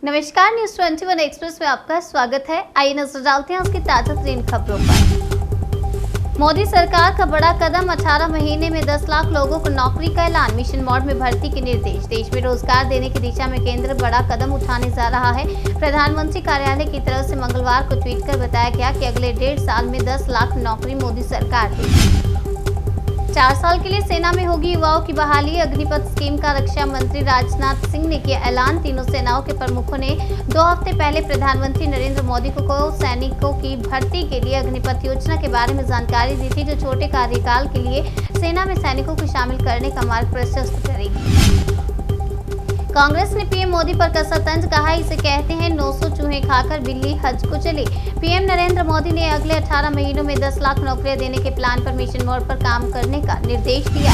नमस्कार, news 21 express में आपका स्वागत है। आइए नजर डालते हैं उसकी ताजा तरीन खबरों पर। मोदी सरकार का बड़ा कदम, 18 महीने में 10 लाख लोगों को नौकरी का ऐलान, मिशन मोड में भर्ती के निर्देश। देश में रोजगार देने की दिशा में केंद्र बड़ा कदम उठाने जा रहा है। प्रधानमंत्री कार्यालय की तरफ से मंगलवार को ट्वीट कर बताया गया कि अगले 1.5 साल में 10 लाख नौकरी मोदी सरकार देगी। 4 साल के लिए सेना में होगी युवाओं की बहाली, अग्निपथ स्कीम का रक्षा मंत्री राजनाथ सिंह ने किया ऐलान। तीनों सेनाओं के प्रमुखों ने 2 हफ्ते पहले प्रधानमंत्री नरेंद्र मोदी को सैनिकों की भर्ती के लिए अग्निपथ योजना के बारे में जानकारी दी थी, जो छोटे कार्यकाल के लिए सेना में सैनिकों को शामिल करने का मार्ग प्रशस्त करेगी। कांग्रेस ने पीएम मोदी पर कसा तंज, कहा इसे कहते हैं 900 चूहे खाकर बिल्ली हज को चली। पीएम नरेंद्र मोदी ने अगले 18 महीनों में 10 लाख नौकरियां देने के प्लान पर मिशन मोड पर काम करने का निर्देश दिया।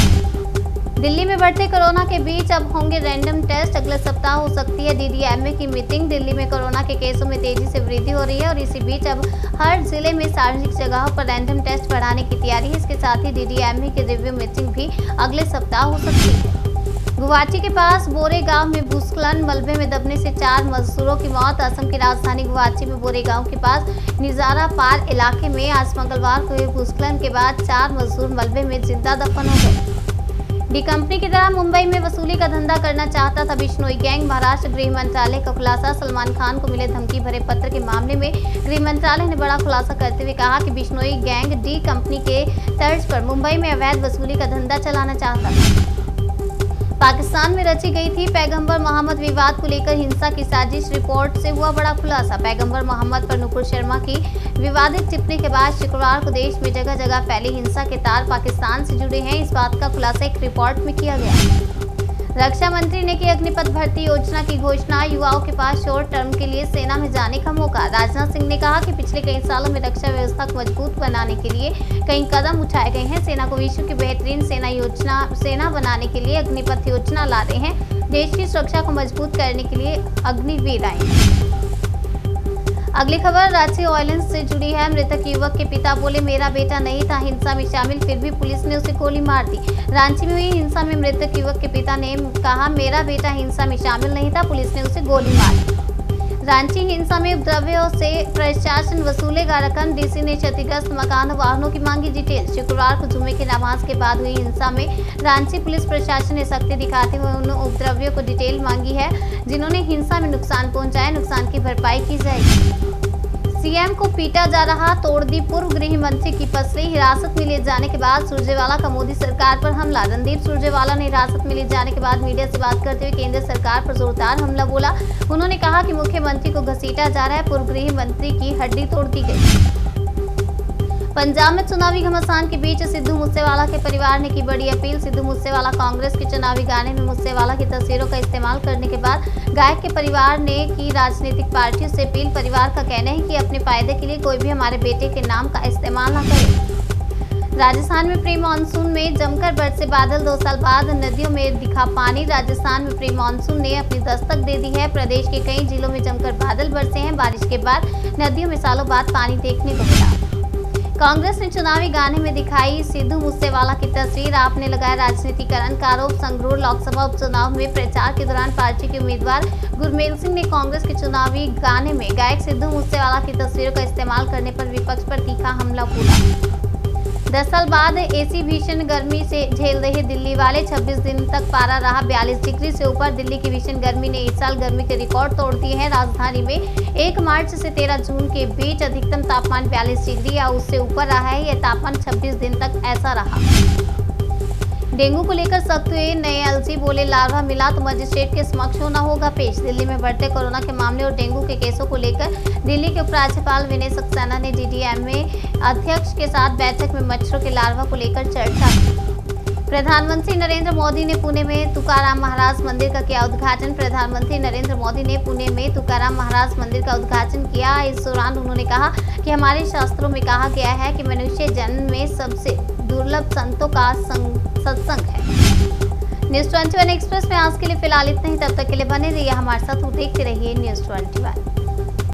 दिल्ली में बढ़ते कोरोना के बीच अब होंगे रैंडम टेस्ट, अगले सप्ताह हो सकती है डीडीएमए की मीटिंग। दिल्ली में कोरोना के केसों में तेजी से वृद्धि हो रही है और इसी बीच अब हर जिले में सार्वजनिक जगहों पर रैंडम टेस्ट बढ़ाने की तैयारी है। इसके साथ ही डीडीएमए की रिव्यू मीटिंग भी अगले सप्ताह हो सकती है। गुवाहाटी के पास बोरे गांव में भूस्खलन, मलबे में दबने से 4 मजदूरों की मौत। असम की राजधानी गुवाहाटी में बोरे गांव के पास निजारा पार इलाके में आज मंगलवार को हुए भूस्खलन के बाद 4 मजदूर मलबे में जिंदा दफन हो गए। डी कंपनी की तरह मुंबई में वसूली का धंधा करना चाहता था बिश्नोई गैंग। महाराष्ट्र गृह मंत्रालय का खुलासा, सलमान खान को मिले धमकी भरे पत्र के मामले में गृह मंत्रालय ने बड़ा खुलासा करते हुए कहा कि बिश्नोई गैंग डी कंपनी के तर्ज पर मुंबई में अवैध वसूली का धंधा चलाना चाहता था। पाकिस्तान में रची गई थी पैगंबर मोहम्मद विवाद को लेकर हिंसा की साजिश, रिपोर्ट से हुआ बड़ा खुलासा। पैगंबर मोहम्मद पर नुपुर शर्मा की विवादित टिप्पणी के बाद शुक्रवार को देश में जगह जगह फैली हिंसा के तार पाकिस्तान से जुड़े हैं। इस बात का खुलासा एक रिपोर्ट में किया गया। रक्षा मंत्री ने की अग्निपथ भर्ती योजना की घोषणा, युवाओं के पास शॉर्ट टर्म के लिए सेना में जाने का मौका। राजनाथ सिंह ने कहा कि पिछले कई सालों में रक्षा व्यवस्था को मजबूत बनाने के लिए कई कदम उठाए गए हैं। सेना को विश्व की बेहतरीन सेना बनाने के लिए अग्निपथ योजना ला रहे हैं। देश की सुरक्षा को मजबूत करने के लिए अग्निवीर आए। अगली खबर रांची वायलेंस से जुड़ी है। मृतक युवक के पिता बोले, मेरा बेटा नहीं था हिंसा में शामिल, फिर भी पुलिस ने उसे गोली मार दी। रांची में हुई हिंसा में मृतक युवक के पिता ने कहा, मेरा बेटा हिंसा में शामिल नहीं था, पुलिस ने उसे गोली मार दी। रांची हिंसा में उपद्रवियों से प्रशासन वसूलेगा रकम, डीसी ने क्षतिग्रस्त मकान वाहनों की मांगी डिटेल। शुक्रवार को जुमे की नमाज के बाद हुई हिंसा में रांची पुलिस प्रशासन ने सख्ती दिखाते हुए उन उपद्रवियों को डिटेल मांगी है जिन्होंने हिंसा में नुकसान पहुंचाया। नुकसान की भरपाई की जाएगी। सीएम को पीटा जा रहा, तोड़ दी पूर्व गृह मंत्री की पसली। हिरासत में लिए जाने के बाद सुरजेवाला का मोदी सरकार पर हमला। रणदीप सुरजेवाला ने हिरासत में लिए जाने के बाद मीडिया से बात करते हुए केंद्र सरकार पर जोरदार हमला बोला। उन्होंने कहा कि मुख्यमंत्री को घसीटा जा रहा है, पूर्व गृह मंत्री की हड्डी तोड़ दी गई। पंजाब में चुनावी घमासान के बीच सिद्धू मूसेवाला के परिवार ने की बड़ी अपील। सिद्धू मूसेवाला कांग्रेस के चुनावी गाने में मूसेवाला की तस्वीरों का इस्तेमाल करने के बाद गायक के परिवार ने की राजनीतिक पार्टियों से अपील। परिवार का कहना है कि अपने फायदे के लिए कोई भी हमारे बेटे के नाम का इस्तेमाल न करे। राजस्थान में प्री मानसून में जमकर बरसे बादल, 2 साल बाद नदियों में दिखा पानी। राजस्थान में प्री मानसून ने अपनी दस्तक दे दी है। प्रदेश के कई जिलों में जमकर बादल बरसे हैं। बारिश के बाद नदियों में सालों बाद पानी देखने को मिला। कांग्रेस ने चुनावी गाने में दिखाई सिद्धू मूसेवाला की तस्वीर, आपने लगाया राजनीतिकरण का आरोप। संगरूर लोकसभा उपचुनाव में प्रचार के दौरान पार्टी के उम्मीदवार गुरमेल सिंह ने कांग्रेस के चुनावी गाने में गायक सिद्धू मूसेवाला की तस्वीरों का इस्तेमाल करने पर विपक्ष पर तीखा हमला बोला। 10 साल बाद एसी भीषण गर्मी से झेल रहे दिल्ली वाले, 26 दिन तक पारा रहा 42 डिग्री से ऊपर। दिल्ली की भीषण गर्मी ने इस साल गर्मी के रिकॉर्ड तोड़ दिए हैं। राजधानी में 1 मार्च से 13 जून के बीच अधिकतम तापमान 42 डिग्री या उससे ऊपर रहा है। यह तापमान 26 दिन तक ऐसा रहा। डेंगू को लेकर सख्त हुए नए एलजी, बोले लार्वा मिला तो मजिस्ट्रेट के समक्ष होना होगा पेश। दिल्ली में बढ़ते कोरोना के मामले और डेंगू के केसों को लेकर दिल्ली के उपराज्यपाल विनय सक्सेना ने डीडीएमए अध्यक्ष के साथ बैठक में मच्छरों के लार्वा को लेकर चर्चा की। प्रधानमंत्री नरेंद्र मोदी ने पुणे में तुकाराम महाराज मंदिर का किया उद्घाटन। प्रधानमंत्री नरेंद्र मोदी ने पुणे में तुकाराम महाराज मंदिर का उद्घाटन किया। इस दौरान उन्होंने कहा कि हमारे शास्त्रों में कहा गया है कि मनुष्य जन्म में सबसे दुर्लभ संतों का सत्संग है। न्यूज 21 एक्सप्रेस में आज के लिए फिलहाल इतना ही। तब तक के लिए बने रहिए हमारे साथ, देखते रहिए न्यूज 21।